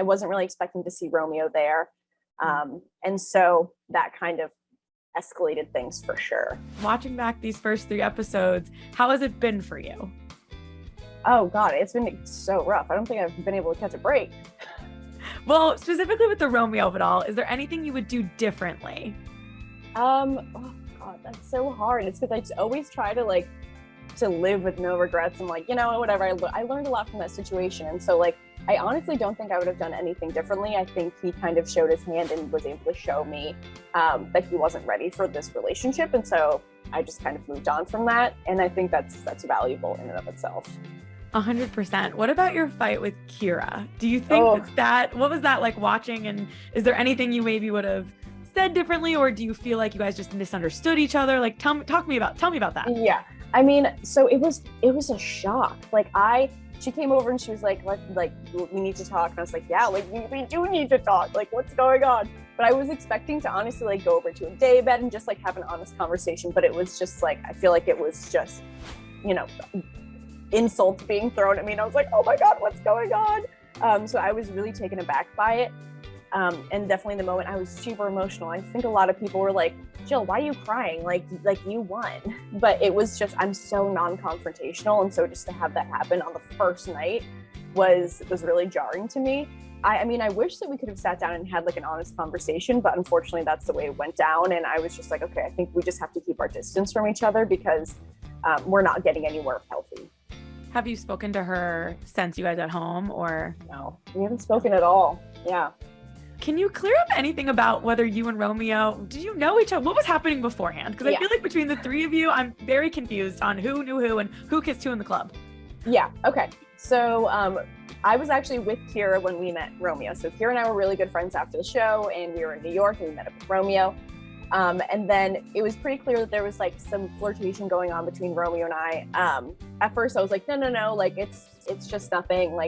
I wasn't really expecting to see Romeo there. And so that kind of escalated things for sure. Watching back these first 3 episodes, how has it been for you? Oh God, it's been so rough. I don't think I've been able to catch a break. Well, specifically with the Romeo of it all, is there anything you would do differently? Oh God, that's so hard. It's because I always try to live with no regrets. I'm like, whatever. I learned a lot from that situation. And so I honestly don't think I would have done anything differently. I think he kind of showed his hand and was able to show me that he wasn't ready for this relationship. And so I just kind of moved on from that. And I think that's valuable in and of itself. 100%. What about your fight with Kyra? Do you think what was that like watching? And is there anything you maybe would have said differently, or do you feel like you guys just misunderstood each other? Like, tell me about that. Yeah. I mean, so it was a shock. She came over and she was like, we need to talk. And I was like, yeah, we do need to talk. Like, what's going on? But I was expecting to honestly go over to a day bed and just have an honest conversation. But it was just I feel like it was just, insults being thrown at me. And I was like, oh my God, what's going on? So I was really taken aback by it. And definitely in the moment I was super emotional. I think a lot of people were like, Jill, why are you crying? Like you won. But it was just, I'm so non-confrontational. And so just to have that happen on the first night was really jarring to me. I mean, I wish that we could have sat down and had an honest conversation, but unfortunately that's the way it went down. And I was just like, okay, I think we just have to keep our distance from each other because we're not getting anywhere healthy. Have you spoken to her since you guys at home or? No, we haven't spoken at all. Yeah. Can you clear up anything about whether you and Romeo, did you know each other? What was happening beforehand? Because I feel like between the 3 of you, I'm very confused on who knew who and who kissed who in the club. Yeah. Okay. So I was actually with Kyra when we met Romeo. So Kyra and I were really good friends after the show, and we were in New York and we met up with Romeo. And then it was pretty clear that there was some flirtation going on between Romeo and I. At first I was like, no, it's just nothing.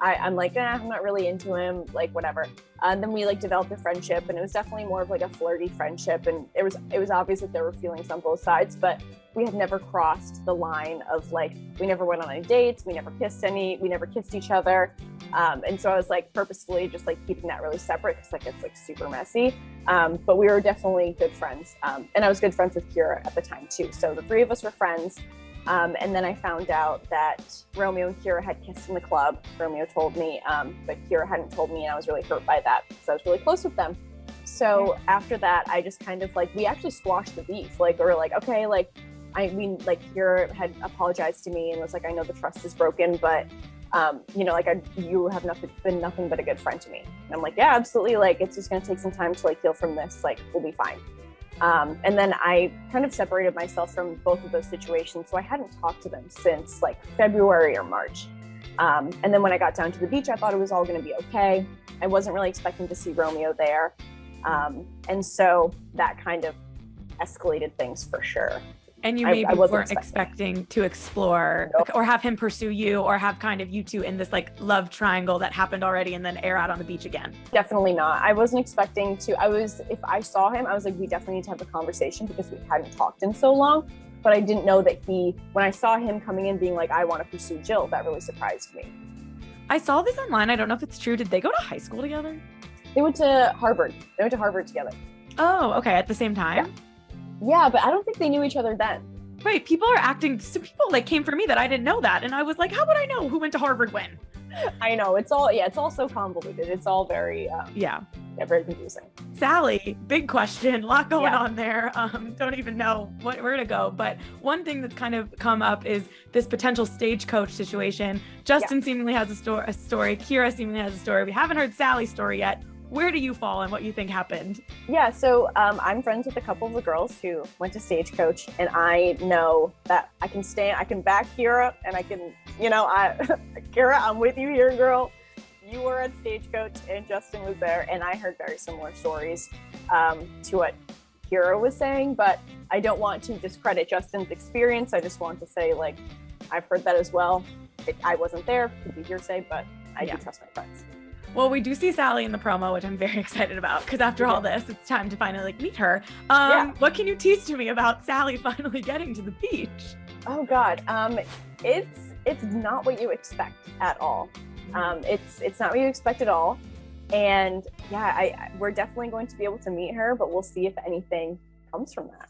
I'm like, I'm not really into him, whatever. And then we developed a friendship, and it was definitely more of a flirty friendship. And it was obvious that there were feelings on both sides, but we had never crossed the line of we never went on any dates. We never kissed each other. And so I was purposefully just keeping that really separate because it's super messy. But we were definitely good friends. And I was good friends with Kyra at the time too. So the 3 of us were friends. And then I found out that Romeo and Kyra had kissed in the club. Romeo told me, but Kyra hadn't told me, and I was really hurt by that because I was really close with them. So after that, I just kind of we actually squashed the beef. Okay, Kyra had apologized to me and was like, I know the trust is broken, but you have been nothing but a good friend to me. And I'm like, yeah, absolutely. It's just going to take some time to heal from this. We'll be fine. And then I kind of separated myself from both of those situations. So I hadn't talked to them since February or March. And then when I got down to the beach, I thought it was all going to be okay. I wasn't really expecting to see Romeo there. And so that kind of escalated things for sure. And you maybe weren't expecting to explore or have him pursue you or have kind of you two in this love triangle that happened already and then air out on the beach again. Definitely not. I wasn't expecting to. If I saw him, I was like, we definitely need to have a conversation because we hadn't talked in so long. But I didn't know that when I saw him coming in being like, I want to pursue Jill, that really surprised me. I saw this online. I don't know if it's true. Did they go to high school together? They went to Harvard. They went to Harvard together. Oh, okay. At the same time? Yeah, but I don't think they knew each other then. Right. People are acting, some people came for me that I didn't know that. And I was like, how would I know who went to Harvard when? I know. It's all so convoluted. It's all very, very confusing. Salley, big question, a lot going on there. Don't even know where to go. But one thing that's kind of come up is this potential stagecoach situation. Justin seemingly has a story. Kyra seemingly has a story. We haven't heard Sally's story yet. Where do you fall and what you think happened? Yeah, so I'm friends with a couple of the girls who went to Stagecoach, and I know that I can back Kyra, and I can, Kyra, I'm with you here, girl. You were at Stagecoach, and Justin was there, and I heard very similar stories to what Kyra was saying, but I don't want to discredit Justin's experience. I just want to say, I've heard that as well. I wasn't there, could be hearsay, but I do trust my friends. Well, we do see Salley in the promo, which I'm very excited about because after all this, it's time to finally meet her. What can you tease to me about Salley finally getting to the beach? Oh God, it's not what you expect at all. It's not what you expect at all. And yeah, we're definitely going to be able to meet her, but we'll see if anything comes from that.